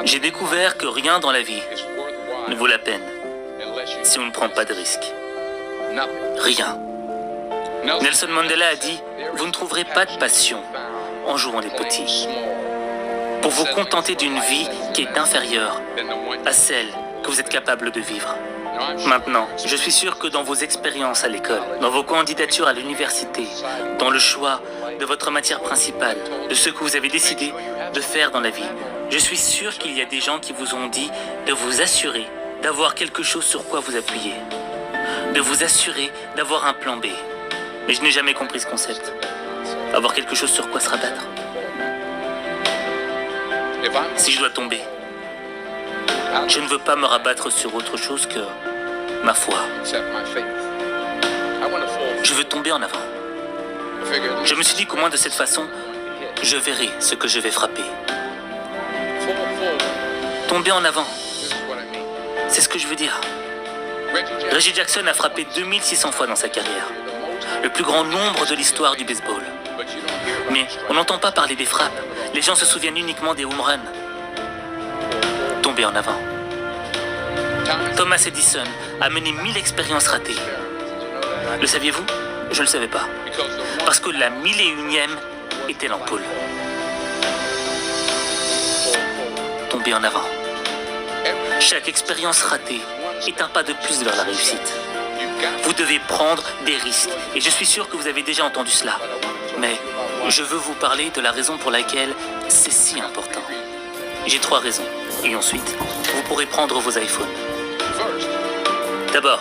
J'ai découvert que rien dans la vie ne vaut la peine si on ne prend pas de risques. Rien. Nelson Mandela a dit « Vous ne trouverez pas de passion en jouant les petits. Pour vous contenter d'une vie qui est inférieure à celle que vous êtes capable de vivre. » Maintenant, je suis sûr que dans vos expériences à l'école, dans vos candidatures à l'université, dans le choix de votre matière principale, de ce que vous avez décidé de faire dans la vie, je suis sûr qu'il y a des gens qui vous ont dit de vous assurer d'avoir quelque chose sur quoi vous appuyer, de vous assurer d'avoir un plan B. Mais je n'ai jamais compris ce concept. Avoir quelque chose sur quoi se rabattre. Si je dois tomber, je ne veux pas me rabattre sur autre chose que ma foi. Je veux tomber en avant. Je me suis dit qu'au moins de cette façon, je verrai ce que je vais frapper. Tomber en avant, c'est ce que je veux dire. Reggie Jackson a frappé 2600 fois dans sa carrière. Le plus grand nombre de l'histoire du baseball. Mais on n'entend pas parler des frappes. Les gens se souviennent uniquement des home runs. Tomber en avant. Thomas Edison a mené 1000 expériences ratées. Le saviez-vous? Je ne le savais pas. Parce que la 1001e était l'ampoule. Tomber en avant. Chaque expérience ratée est un pas de plus vers la réussite. Vous devez prendre des risques. Et je suis sûr que vous avez déjà entendu cela. Mais je veux vous parler de la raison pour laquelle c'est si important. J'ai 3 raisons. Et ensuite, vous pourrez prendre vos iPhones. D'abord,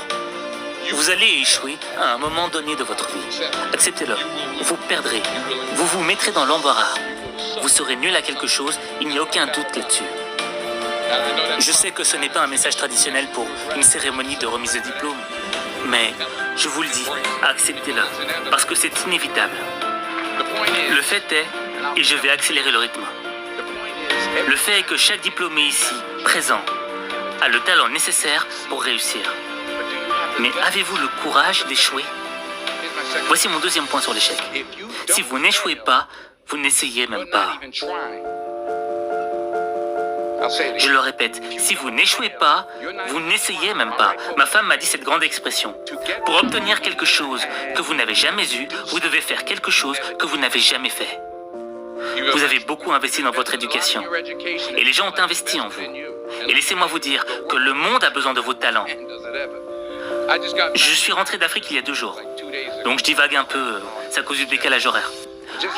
vous allez échouer à un moment donné de votre vie. Acceptez-le. Vous perdrez. Vous vous mettrez dans l'embarras. Vous serez nul à quelque chose, il n'y a aucun doute là-dessus. Je sais que ce n'est pas un message traditionnel pour une cérémonie de remise de diplôme, mais je vous le dis, acceptez-le, parce que c'est inévitable. Le fait est, et je vais accélérer le rythme, le fait est que chaque diplômé ici, présent, a le talent nécessaire pour réussir. Mais avez-vous le courage d'échouer? Voici mon deuxième point sur l'échec. Si vous n'échouez pas, vous n'essayez même pas. Je le répète, si vous n'échouez pas, vous n'essayez même pas. Ma femme m'a dit cette grande expression. Pour obtenir quelque chose que vous n'avez jamais eu, vous devez faire quelque chose que vous n'avez jamais fait. Vous avez beaucoup investi dans votre éducation. Et les gens ont investi en vous. Et laissez-moi vous dire que le monde a besoin de vos talents. Je suis rentré d'Afrique il y a 2 jours. Donc je divague un peu, c'est à cause du décalage horaire.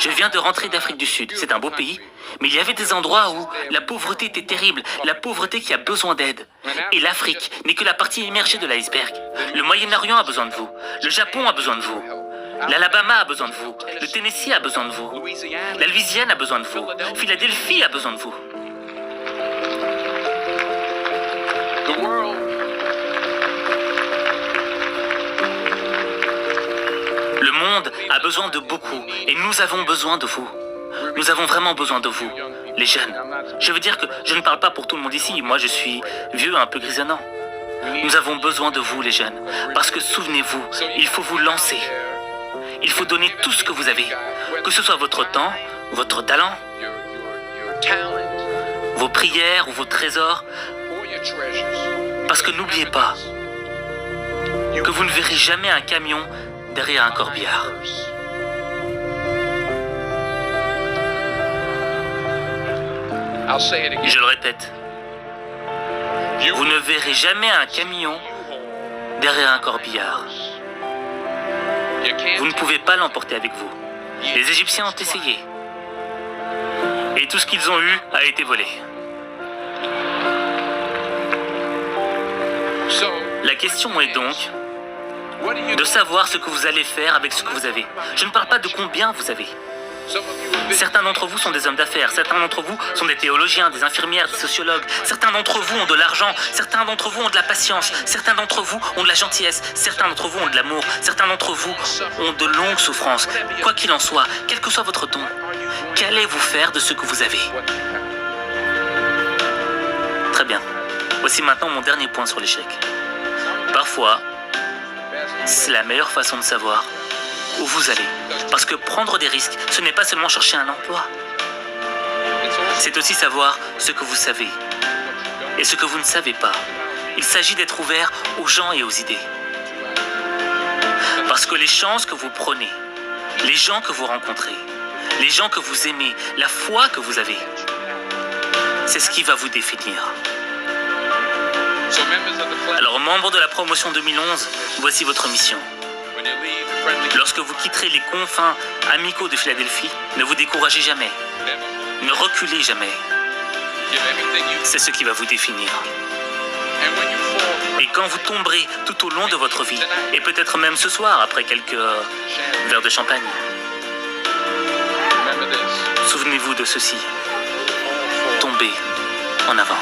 Je viens de rentrer d'Afrique du Sud. C'est un beau pays. Mais il y avait des endroits où la pauvreté était terrible. La pauvreté qui a besoin d'aide. Et l'Afrique n'est que la partie émergée de l'iceberg. Le Moyen-Orient a besoin de vous. Le Japon a besoin de vous. L'Alabama a besoin de vous. Le Tennessee a besoin de vous. La Louisiane a besoin de vous. Philadelphie a besoin de vous. Le monde a besoin de beaucoup. Et nous avons besoin de vous. Nous avons vraiment besoin de vous, les jeunes. Je veux dire que je ne parle pas pour tout le monde ici. Moi, je suis vieux, un peu grisonnant. Nous avons besoin de vous, les jeunes. Parce que souvenez-vous, il faut vous lancer. Il faut donner tout ce que vous avez. Que ce soit votre temps, votre talent, vos prières ou vos trésors. Parce que n'oubliez pas que vous ne verrez jamais un camion derrière un corbillard. Je le répète. Vous ne verrez jamais un camion derrière un corbillard. Vous ne pouvez pas l'emporter avec vous. Les Égyptiens ont essayé. Et tout ce qu'ils ont eu a été volé. La question est donc de savoir ce que vous allez faire avec ce que vous avez. Je ne parle pas de combien vous avez. Certains d'entre vous sont des hommes d'affaires, certains d'entre vous sont des théologiens, des infirmières, des sociologues, certains d'entre vous ont de l'argent, certains d'entre vous ont de la patience, certains d'entre vous ont de la gentillesse, certains d'entre vous ont de l'amour, certains d'entre vous ont de longues souffrances. Quoi qu'il en soit, quel que soit votre don, qu'allez-vous faire de ce que vous avez? Très bien. Voici maintenant mon dernier point sur l'échec. Parfois, c'est la meilleure façon de savoir où vous allez. Parce que prendre des risques, ce n'est pas seulement chercher un emploi. C'est aussi savoir ce que vous savez et ce que vous ne savez pas. Il s'agit d'être ouvert aux gens et aux idées. Parce que les chances que vous prenez, les gens que vous rencontrez, les gens que vous aimez, la foi que vous avez, c'est ce qui va vous définir. Alors, membres de la promotion 2011, voici votre mission. Lorsque vous quitterez les confins amicaux de Philadelphie, ne vous découragez jamais. Ne reculez jamais. C'est ce qui va vous définir. Et quand vous tomberez tout au long de votre vie, et peut-être même ce soir, après quelques verres de champagne, souvenez-vous de ceci. Tombez en avant.